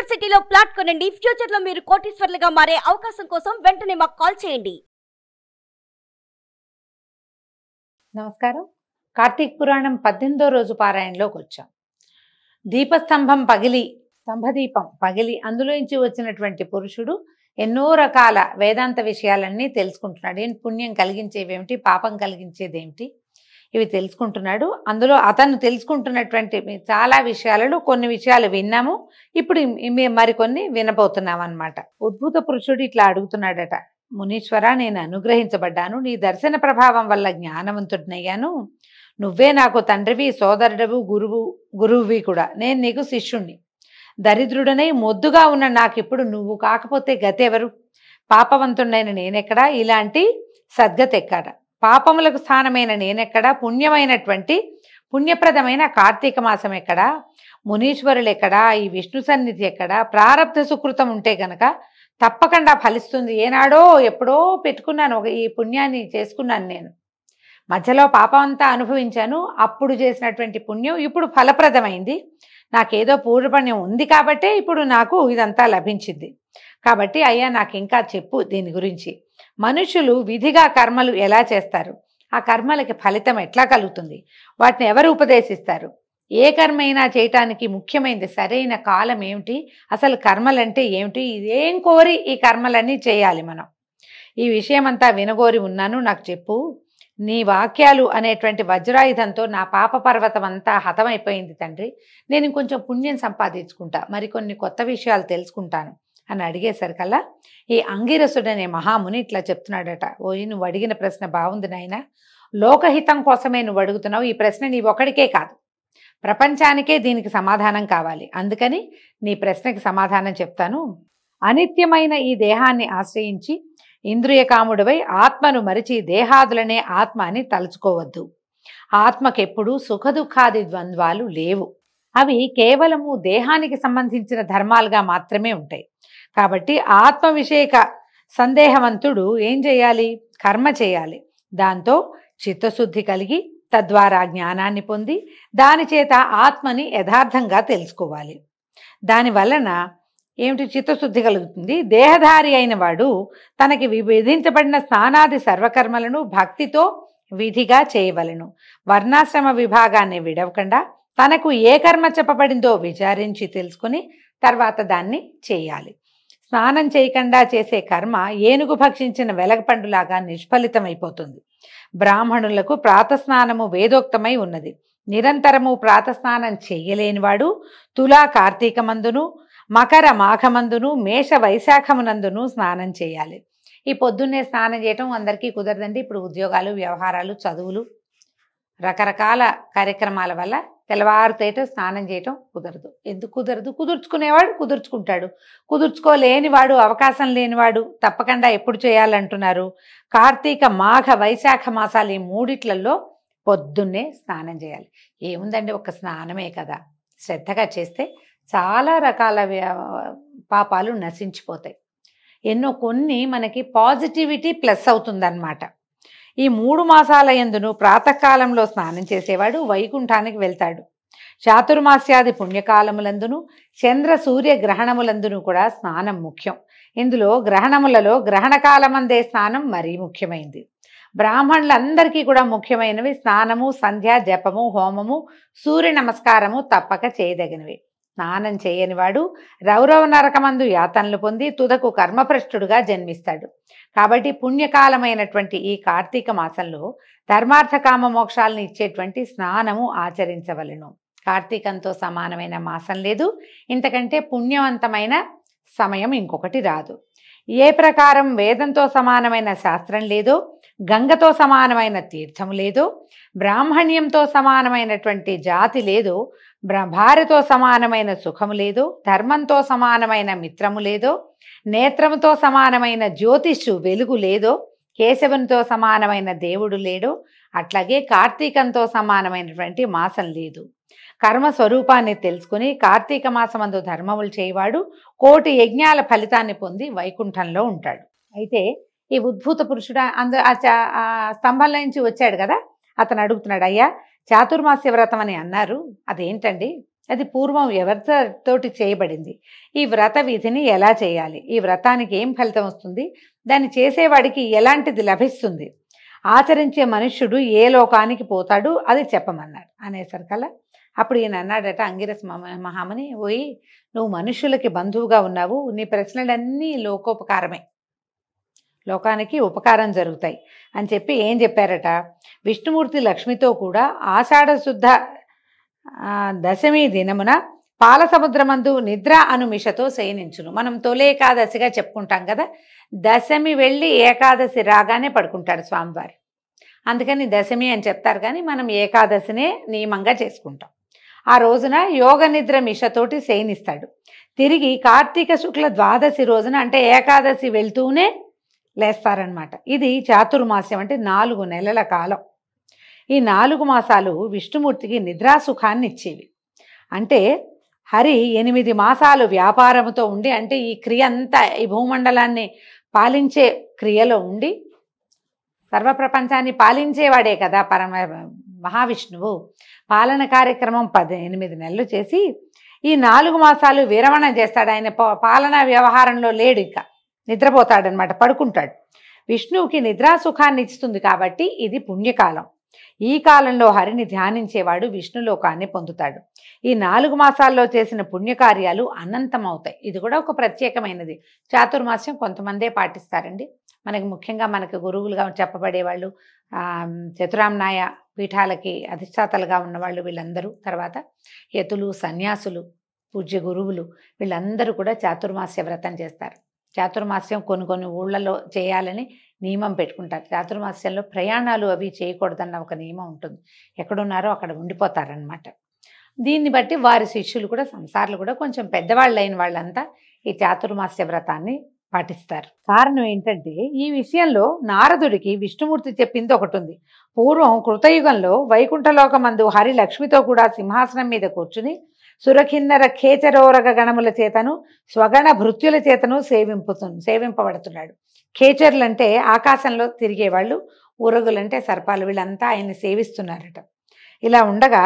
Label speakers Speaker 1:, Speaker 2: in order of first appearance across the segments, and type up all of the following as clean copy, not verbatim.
Speaker 1: సిటీలో ప్లాట్ కొనండి. ఫ్యూచర్ లో మీరు కోటీశ్వర్లుగా మారే అవకాశం కోసం వెంటనే మాకు కాల్ చేయండి.
Speaker 2: నమస్కారం. కార్తీక పురాణం 18వ రోజు పారాయణలోకి వచ్చాం. దీపస్తంభం పగిలి, స్తంభదీపం పగిలి అందులోంచి వచ్చినటువంటి పురుషుడు ఎన్నో రకాల వేదాంత విషయాలన్నీ తెలుసుకుంటున్నాడు. ఏం పుణ్యం కలిగించేవేమిటి, పాపం కలిగించేదేమిటి, ఇవి తెలుసుకుంటున్నాడు. అందులో అతను తెలుసుకుంటున్నటువంటి చాలా విషయాలలో కొన్ని విషయాలు విన్నాము, ఇప్పుడు మరికొన్ని వినబోతున్నాం అన్నమాట. ఉద్భూత పురుషుడు ఇట్లా అడుగుతున్నాడట, మునీశ్వర, నేను అనుగ్రహించబడ్డాను, నీ దర్శన ప్రభావం వల్ల జ్ఞానవంతుడినయ్యాను. నువ్వే నాకు తండ్రివి, సోదరుడవు, గురువువి కూడా. నేను నీకు శిష్యుణ్ణి. దరిద్రుడనై మొద్దుగా ఉన్న నాకిప్పుడు నువ్వు కాకపోతే గతెవరు? పాపవంతుడైన నేనెక్కడా, ఇలాంటి సద్గతి ఎక్కడ? పాపములకు స్థానమైన నేనెక్కడా, పుణ్యప్రదమైన కార్తీక మాసం ఎక్కడా, మునీశ్వరులు ఎక్కడా, ఈ విష్ణు సన్నిధి ఎక్కడా? ప్రారబ్ధ సుకృతం ఉంటే గనక తప్పకుండా ఫలిస్తుంది. ఏనాడో ఎప్పుడో పెట్టుకున్నాను, ఈ పుణ్యాన్ని చేసుకున్నాను. నేను మధ్యలో పాపం అంతా అనుభవించాను, అప్పుడు చేసినటువంటి పుణ్యం ఇప్పుడు ఫలప్రదమైంది. నాకేదో పూర్వపుణ్యం ఉంది కాబట్టే ఇప్పుడు నాకు ఇదంతా లభించింది. కాబట్టి అయ్యా, నాకు ఇంకా చెప్పు దీని గురించి. మనుషులు విధిగా కర్మలు ఎలా చేస్తారు? ఆ కర్మలకి ఫలితం ఎట్లా కలుగుతుంది? వాటిని ఎవరు ఉపదేశిస్తారు? ఏ కర్మ అయినా చేయటానికి ముఖ్యమైనది సరైన కాలం ఏమిటి? అసలు కర్మలంటే ఏమిటి? ఇదేం కోరి ఈ కర్మలన్నీ చేయాలి మనం? ఈ విషయం అంతా వినగోరి ఉన్నాను, నాకు చెప్పు. నీ వాక్యాలు అనేటువంటి వజ్రాయుధంతో నా పాప పర్వతం అంతా హతమైపోయింది తండ్రి. నేను ఇంకొంచెం పుణ్యం సంపాదించుకుంటా, మరికొన్ని కొత్త విషయాలు తెలుసుకుంటాను అని అడిగేసరికల్లా ఈ అంగిరసుడనే మహాముని ఇట్లా చెప్తున్నాడట, ఓయి, నువ్వు అడిగిన ప్రశ్న బాగుంది నాయన. లోకహితం కోసమే నువ్వు అడుగుతున్నావు. ఈ ప్రశ్న నీ ఒక్కడికే కాదు, ప్రపంచానికే దీనికి సమాధానం కావాలి. అందుకని నీ ప్రశ్నకి సమాధానం చెప్తాను. అనిత్యమైన ఈ దేహాన్ని ఆశ్రయించి ఇంద్రియకాముడివై ఆత్మను మరిచి దేహాదులనే ఆత్మ అని తలుచుకోవద్దు. ఆత్మకెప్పుడు సుఖదుఖాది ద్వంద్వాలు లేవు. అవి కేవలము దేహానికి సంబంధించిన ధర్మాలుగా మాత్రమే ఉంటాయి. కాబట్టి ఆత్మ విషయక సందేహవంతుడు ఏం చేయాలి? కర్మ చేయాలి. దాంతో చిత్తశుద్ధి కలిగి తద్వారా జ్ఞానాన్ని పొంది దాని చేత ఆత్మని యథార్థంగా తెలుసుకోవాలి. దాని వలన ఏమిటి? చిత్తశుద్ధి కలుగుతుంది. దేహధారి అయిన వాడు తనకి విధించబడిన స్నానాది సర్వకర్మలను భక్తితో విధిగా చేయవలను. వర్ణాశ్రమ విభాగాన్ని విడవకుండా తనకు ఏ కర్మ చెప్పబడిందో విచారించి తెలుసుకుని తర్వాత దాన్ని చేయాలి. స్నానం చేయకుండా చేసే కర్మ ఏనుగు భక్షించిన వెలగపండులాగా నిష్ఫలితమైపోతుంది. బ్రాహ్మణులకు ప్రాతస్నానము వేదోక్తమై ఉన్నది. నిరంతరము ప్రాతస్నానం చెయ్యలేనివాడు తులా కార్తీకమందును, మకర మాఘమందును, మేష వైశాఖమునందును స్నానం చేయాలి. ఈ పొద్దున్నే స్నానం చేయటం అందరికీ కుదరదండి. ఇప్పుడు ఉద్యోగాలు, వ్యవహారాలు, చదువులు, రకరకాల కార్యక్రమాల వల్ల తెల్లవారుతేట స్నానం చేయటం కుదరదు. ఎందుకు కుదరదు? కుదుర్చుకునేవాడు కుదుర్చుకుంటాడు, కుదుర్చుకోలేనివాడు, అవకాశం లేనివాడు తప్పకుండా ఎప్పుడు చేయాలంటున్నారు? కార్తీక మాఘ వైశాఖ మాసాలు, ఈ మూడిట్లలో పొద్దున్నే స్నానం చేయాలి. ఏముందండి, ఒక స్నానమే కదా. శ్రద్ధగా చేస్తే చాలా రకాల పాపాలు నశించిపోతాయి. కొన్ని మనకి పాజిటివిటీ ప్లస్ అవుతుందన్నమాట. ఈ 3 మాసాల యందును ప్రాతకాలంలో స్నానం చేసేవాడు వైకుంఠానికి వెళ్తాడు. చాతుర్మాస్యాది పుణ్యకాలములందును చంద్ర సూర్య గ్రహణములందును కూడా స్నానం ముఖ్యం. ఇందులో గ్రహణములలో గ్రహణకాలమందే స్నానం మరీ ముఖ్యమైనది. బ్రాహ్మణులందరికీ కూడా ముఖ్యమైనవి స్నానము, సంధ్య, జపము, హోమము, సూర్య నమస్కారము తప్పక చేయదగినవి. స్నానం చేయనివాడు రౌరవ నరకమందు యాతనలు పొంది తుదకు కర్మభ్రష్టుడుగా జన్మిస్తాడు. కాబట్టి పుణ్యకాలమైనటువంటి ఈ కార్తీక మాసంలో ధర్మార్థ కామ మోక్షాలను ఇచ్చేటువంటి స్నానము ఆచరించవలెను. కార్తీకంతో సమానమైన మాసం లేదు, ఇంతకంటే పుణ్యవంతమైన సమయం ఇంకొకటి రాదు. ఏ ప్రకారం వేదంతో సమానమైన శాస్త్రం లేదో, గంగతో సమానమైన తీర్థం లేదో, బ్రాహ్మణ్యంతో సమానమైనటువంటి జాతి లేదో, భార్యతో సమానమైన సుఖము లేదో, ధర్మంతో సమానమైన మిత్రము లేదో, నేత్రముతో సమానమైన జ్యోతిష్షు వెలుగు లేదో, కేశవునితో సమానమైన దేవుడు లేడో, అట్లాగే కార్తీకంతో సమానమైనటువంటి మాసం లేదు. కర్మ స్వరూపాన్ని తెలుసుకుని కార్తీక మాసమందు ధర్మములు చేయవాడు కోటి యజ్ఞాల ఫలితాన్ని పొంది వైకుంఠంలో ఉంటాడు. అయితే ఈ ఉద్భూత పురుషుడు ఆ స్తంభంలో నుంచి వచ్చాడు కదా, అతను అడుగుతున్నాడు, అయ్యా చాతుర్మాస్య వ్రతం అని అన్నారు, అదేంటండి అది పూర్వం ఎవరితోటి చేయబడింది, ఈ వ్రత విధిని ఎలా చేయాలి, ఈ వ్రతానికి ఏం ఫలితం వస్తుంది, దాన్ని చేసేవాడికి ఎలాంటిది లభిస్తుంది, ఆచరించే మనుష్యుడు ఏ లోకానికి పోతాడు, అది చెప్పమన్నాడు. అనేసరికల్లా అప్పుడు ఈయన అన్నాడట అంగిరస్ మహాముని, పోయి నువ్వు మనుష్యులకి బంధువుగా ఉన్నావు, నీ ప్రశ్నలన్నీ లోకోపకారమే, లోకానికి ఉపకారం జరుగుతాయి అని చెప్పి ఏం చెప్పారట, విష్ణుమూర్తి లక్ష్మితో కూడా ఆషాఢ శుద్ధ దశమి దినమున పాల సముద్రమందు నిద్ర అనుమిషతో శయనించును. మనం తొలి ఏకాదశిగా చెప్పుకుంటాం కదా, దశమి వెళ్ళి ఏకాదశి రాగానే పడుకుంటాడు స్వామివారు, అందుకని దశమి అని చెప్తారు, కానీ మనం ఏకాదశినే నియమంగా చేసుకుంటాం. ఆ రోజున యోగ నిద్ర మిషతోటి శయనిస్తాడు. తిరిగి కార్తీక శుక్ల ద్వాదశి రోజున అంటే ఏకాదశి వెళ్తూనే లేస్తారనమాట. ఇది చాతుర్మాస్యం, అంటే 4 నెలల కాలం. ఈ 4 మాసాలు విష్ణుమూర్తికి నిద్రాసుఖాన్ని ఇచ్చేవి. అంటే హరి 8 మాసాలు వ్యాపారముతో ఉండి, అంటే ఈ క్రియ అంతా ఈ భూమండలాన్ని పాలించే క్రియలో ఉండి, సర్వప్రపంచాన్ని పాలించేవాడే కదా పరమ మహావిష్ణువు. పాలన కార్యక్రమం 8 నెలలు చేసి ఈ 4 మాసాలు విరమణ చేస్తాడు. ఆయన పాలనా వ్యవహారంలో లేడు, ఇక నిద్రపోతాడనమాట, పడుకుంటాడు. విష్ణువుకి నిద్రాసుఖాన్ని ఇస్తుంది కాబట్టి ఇది పుణ్యకాలం. ఈ కాలంలో హరిని ధ్యానించేవాడు విష్ణులోకాన్ని పొందుతాడు. ఈ 4 మాసాల్లో చేసిన పుణ్యకార్యాలు అనంతమవుతాయి. ఇది కూడా ఒక ప్రత్యేకమైనది. చాతుర్మాస్యం కొంతమందే పాటిస్తారండి. మనకి ముఖ్యంగా మనకి గురువులుగా చెప్పబడేవాళ్ళు, చతురామ్నాయ పీఠాలకి అధిష్టాతలుగా ఉన్నవాళ్ళు వీళ్ళందరూ, తర్వాత యతులు, సన్యాసులు, పూజ్య గురువులు, వీళ్ళందరూ కూడా చాతుర్మాస్య వ్రతం చేస్తారు. చాతుర్మాస్యం కొన్ని ఊళ్ళలో చేయాలని నియమం పెట్టుకుంటారు. చాతుర్మాస్యంలో ప్రయాణాలు అవి చేయకూడదన్న ఒక నియమం ఉంటుంది. ఎక్కడున్నారో అక్కడ ఉండిపోతారనమాట. దీన్ని బట్టి వారి శిష్యులు కూడా, సంసారులు కూడా, కొంచెం పెద్దవాళ్ళు అయిన వాళ్ళంతా ఈ చాతుర్మాస్య వ్రతాన్ని పాటిస్తారు. కారణం ఏంటంటే ఈ విషయంలో నారదుడికి విష్ణుమూర్తి చెప్పింది ఒకటి ఉంది. పూర్వం కృతయుగంలో వైకుంఠలోకమందు హరి లక్ష్మితో కూడా సింహాసనం మీద కూర్చుని సురకిన్నర ఖేచరోరగ గణముల చేతను స్వగణ భృత్యుల చేతను సేవింపబడుతున్నాడు. ఖేచరులంటే ఆకాశంలో తిరిగేవాళ్ళు, ఊరగులంటే సర్పాలు, వీళ్ళంతా ఆయన్ని సేవిస్తున్నారట. ఇలా ఉండగా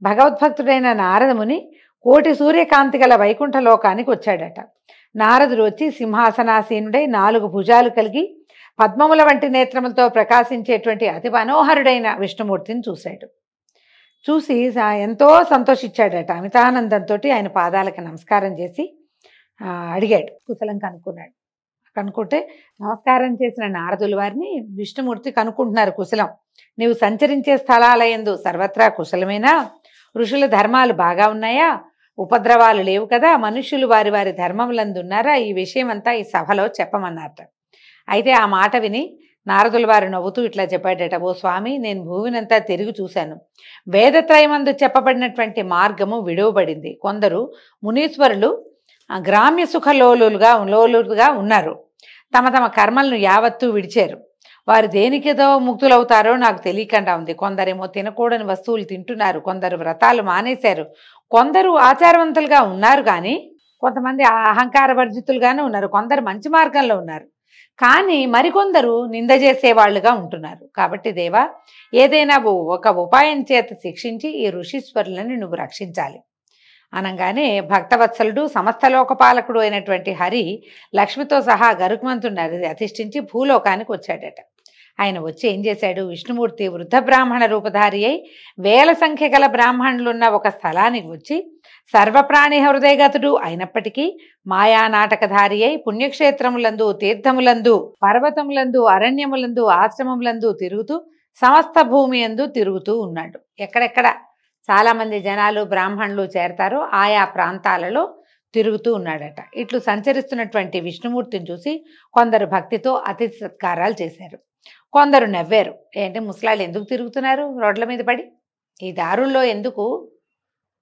Speaker 2: భగవద్భక్తుడైన నారదముని కోటి సూర్యకాంతి గల వైకుంఠ లోకానికి వచ్చాడట. నారదుడు వచ్చి సింహాసనాసీనుడై 4 భుజాలు కలిగి పద్మముల వంటి నేత్రములతో ప్రకాశించేటువంటి అతి మనోహరుడైన విష్ణుమూర్తిని చూశాడు. చూసి ఎంతో సంతోషించాడట. అమితానందంతో ఆయన పాదాలకు నమస్కారం చేసి అడిగాడు, కుశలం కనుక్కున్నాడు. కనుక్కుంటే నమస్కారం చేసిన నారదుల వారిని విష్ణుమూర్తి కనుక్కుంటున్నారు కుశలం. నీవు సంచరించే స్థలాలయందు సర్వత్రా కుశలమేనా? ఋషుల ధర్మాలు బాగా ఉన్నాయా? ఉపద్రవాలు లేవు కదా? మనుష్యులు వారి వారి ధర్మములందు ఉన్నారా? ఈ విషయం అంతా ఈ సభలో చెప్పమన్నారట. అయితే ఆ మాట విని నారదుల వారు నవ్వుతూ ఇట్లా చెప్పాడట, ఓ స్వామి, నేను భూమినంతా తిరిగి చూశాను. వేదత్రయమందు చెప్పబడినటువంటి మార్గము విడువబడింది. కొందరు మునీశ్వరులు గ్రామ్య సుఖ లోలుగా ఉన్నారు. తమ తమ కర్మలను యావత్తూ విడిచారు. వారు దేనికేదో ముక్తులవుతారో నాకు తెలియకుండా ఉంది. కొందరేమో తినకూడని వస్తువులు తింటున్నారు, కొందరు వ్రతాలు మానేశారు, కొందరు ఆచారవంతులుగా ఉన్నారు, కానీ కొంతమంది అహంకార వర్జితులుగానే ఉన్నారు, కొందరు మంచి మార్గంలో ఉన్నారు, కానీ మరికొందరు నింద చేసేవాళ్ళుగా ఉంటున్నారు. కాబట్టి దేవా, ఏదైనా ఒక ఉపాయం చేత శిక్షించి ఈ ఋషీశ్వరులని నువ్వు రక్షించాలి అనగానే భక్తవత్సలుడు సమస్త లోకపాలకుడు అయినటువంటి హరి లక్ష్మితో సహా గరుకుమంతుడిని అధిష్ఠించి భూలోకానికి వచ్చాడట. ఆయన వచ్చి ఏం చేశాడు, విష్ణుమూర్తి వృద్ధ బ్రాహ్మణ రూపధారి అయి వేల సంఖ్య గల బ్రాహ్మణులున్న ఒక స్థలానికి వచ్చి సర్వప్రాణి హృదయగతుడు అయినప్పటికీ మాయా నాటకధారి అయి పుణ్యక్షేత్రములందు, తీర్థములందు, పర్వతములందు, అరణ్యములందు, ఆశ్రమములందు తిరుగుతూ సమస్త భూమి యందు తిరుగుతూ ఉన్నాడు. ఎక్కడెక్కడ చాలామంది జనాలు బ్రాహ్మణులు చేరతారో ఆయా ప్రాంతాలలో తిరుగుతూ ఉన్నాడట. ఇట్లు సంచరిస్తున్నటువంటి విష్ణుమూర్తిని చూసి కొందరు భక్తితో అతిథి సత్కారాలు చేశారు, కొందరు నవ్వారు. ఏంటి ముసలాళ్ళు ఎందుకు తిరుగుతున్నారు రోడ్ల మీద పడి, ఈ దారుల్లో ఎందుకు,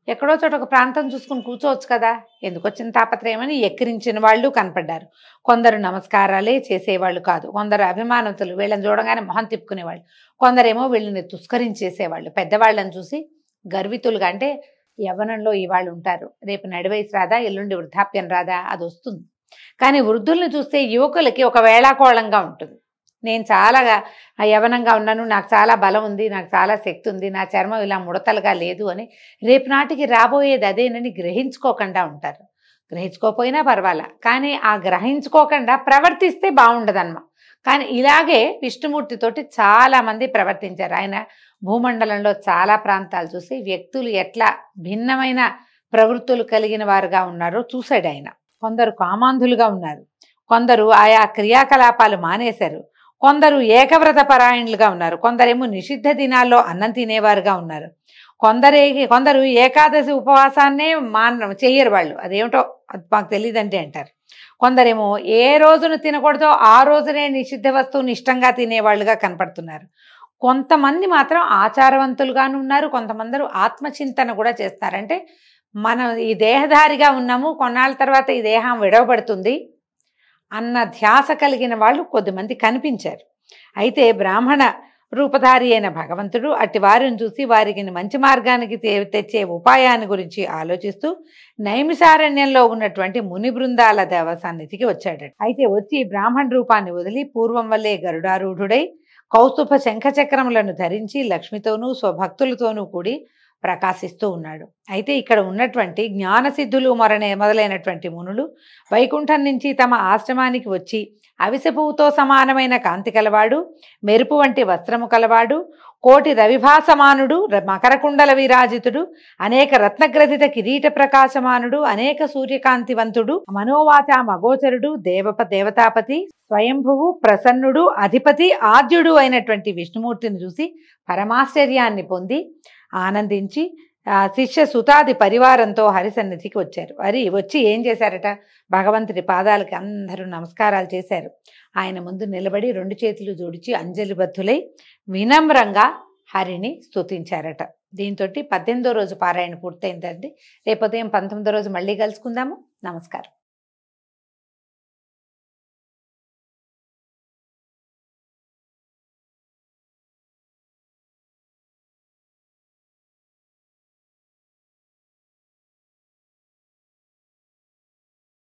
Speaker 2: ఎక్కడో చోట ఒక ప్రాంతం చూసుకుని కూర్చోవచ్చు కదా, ఎందుకు వచ్చిన తాపత్రయమని ఎక్కిరించిన వాళ్ళు కనపడ్డారు. కొందరు నమస్కారాలే చేసేవాళ్ళు కాదు, కొందరు అభిమానతులు, వీళ్ళని చూడగానే మొహం తిప్పుకునేవాళ్ళు, కొందరేమో వీళ్ళని తుస్కరించేసేవాళ్ళు. పెద్దవాళ్ళని చూసి గర్వితులుగా, అంటే యవ్వనంలో ఇవాళ్ళు ఉంటారు, రేపు నడివయసు రాదా, ఎల్లుండి వృద్ధాప్యం రాదా, అది వస్తుంది. కానీ వృద్ధుల్ని చూస్తే యువకులకి ఒక వేళాకోళంగా ఉంటుంది. నేను చాలా యవనంగా ఉన్నాను, నాకు చాలా బలం ఉంది, నాకు చాలా శక్తి ఉంది, నా చర్మం ఇలా ముడతలుగా లేదు అని రేపు నాటికి రాబోయేది అదేనని గ్రహించుకోకుండా ఉంటారు. గ్రహించుకోకపోయినా పర్వాలా, కానీ ఆ గ్రహించుకోకుండా ప్రవర్తిస్తే బాగుండదన్నమా. కానీ ఇలాగే విష్ణుమూర్తితోటి చాలామంది ప్రవర్తించారు. ఆయన భూమండలంలో చాలా ప్రాంతాలు చూసి వ్యక్తులు ఎట్లా భిన్నమైన ప్రవృత్తులు కలిగిన వారుగా ఉన్నారో చూశాడు ఆయన. కొందరు కామాంధులుగా ఉన్నారు, కొందరు ఆయా క్రియాకలాపాలు మానేశారు, కొందరు ఏకవ్రత పరాయణులుగా ఉన్నారు, కొందరేమో నిషిద్ధ దినాల్లో అన్నం తినేవారుగా ఉన్నారు, కొందరు ఏకాదశి ఉపవాసాన్నే చెయ్యరు వాళ్ళు, అదేమిటో అది మాకు తెలియదంటే అంటారు. కొందరేమో ఏ రోజును తినకూడదో ఆ రోజునే నిషిద్ధ వస్తువుని ఇష్టంగా తినేవాళ్ళుగా కనపడుతున్నారు. కొంతమంది మాత్రం ఆచారవంతులుగాను ఉన్నారు, కొంతమంది ఆత్మచింతన కూడా చేస్తారంటే మనం ఈ దేహధారిగా ఉన్నాము, కొన్నాళ్ళ తర్వాత ఈ దేహం విడవబడుతుంది అన్న ధ్యాస కలిగిన వాళ్ళు కొద్దిమంది కనిపించారు. అయితే బ్రాహ్మణ రూపధారి అయిన భగవంతుడు అట్టి వారిని చూసి వారికి మంచి మార్గానికి తెచ్చే ఉపాయాన్ని గురించి ఆలోచిస్తూ నైమిషారణ్యంలో ఉన్నటువంటి ముని బృందాల దేవ సన్నిధికి వచ్చాడు. అయితే వచ్చి బ్రాహ్మణ రూపాన్ని వదిలి పూర్వం వల్లే గరుడారూఢుడై కౌస్తుభ శంఖచక్రములను ధరించి లక్ష్మితోనూ స్వభక్తులతోనూ కూడి ప్రకాశిస్తూ ఉన్నాడు. అయితే ఇక్కడ ఉన్నటువంటి జ్ఞానసిద్ధులు మొదలైనటువంటి మునులు వైకుంఠం నుంచి తమ ఆశ్రమానికి వచ్చి అవిసెపువ్వుతో సమానమైన కాంతి కలవాడు, మెరుపు వంటి వస్త్రము కలవాడు, కోటి రవిభాసమానుడు, మకరకుండల విరాజితుడు, అనేక రత్నగ్రథిత కిరీట ప్రకాశమానుడు, అనేక సూర్యకాంతివంతుడు, మనోవాచ మగోచరుడు, దేవతాపతి, స్వయంభువు, ప్రసన్నుడు, అధిపతి, ఆద్యుడు అయినటువంటి విష్ణుమూర్తిని చూసి పరమాశ్చర్యాన్ని పొంది ఆనందించి శిష్య సుతాది పరివారంతో హరిసన్నిధికి వచ్చారు. వచ్చి ఏం చేశారట, భగవంతుడి పాదాలకి అందరూ నమస్కారాలు చేశారు. ఆయన ముందు నిలబడి 2 చేతులు జోడించి అంజలిబద్ధులై వినమ్రంగా హరిని స్తుతించారట. దీంతో 18వ రోజు పారాయణ పూర్తయిందండి. రేపు ఉదయం 19వ రోజు మళ్ళీ కలుసుకుందాము. నమస్కారం.